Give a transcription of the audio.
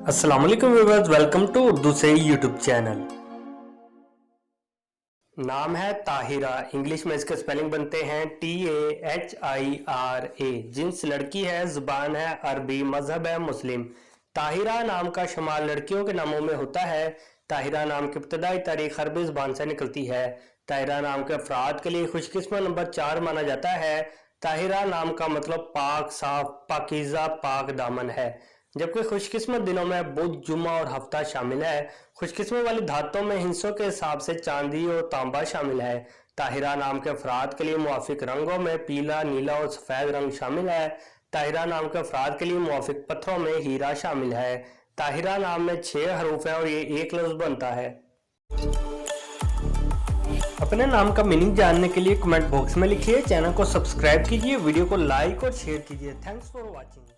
अस्सलाम वालेकुम viewers, welcome to Urdu से यूट्यूब चैनल। नाम है ताहिरा। इंग्लिश में इसके स्पेलिंग बनते हैं TAHIRA। जिन्स लड़की है, जुबान है अरबी, मजहब है मुस्लिम। ताहिरा नाम का शुमार लड़कियों के नामों में होता है। ताहिरा नाम की इब्तदाई तारीख अरबी जुबान से निकलती है। ताहिरा नाम के अफराद के लिए खुशकिस्मत नंबर 4 माना जाता है। ताहिरा नाम का मतलब पाक, साफ, पाकीज़ा, पाक दामन है। जबकि खुशकिस्मत दिनों में बुध, जुमा और हफ्ता शामिल है। खुशकिस्मत वाली धातों में हिस्सों के हिसाब से चांदी और तांबा शामिल है। ताहिरा नाम के अफराद के लिए मुवाफिक रंगों में पीला, नीला और सफ़ेद रंग शामिल है। ताहिरा नाम के अफराद के लिए मुवाफिक पत्थरों में हीरा शामिल है। ताहिरा नाम में 6 हरूफ है और ये एक लफ्ज बनता है। अपने नाम का मीनिंग जानने के लिए कमेंट बॉक्स में लिखिए, चैनल को सब्सक्राइब कीजिए, वीडियो को लाइक और शेयर कीजिए। Thanks for watching.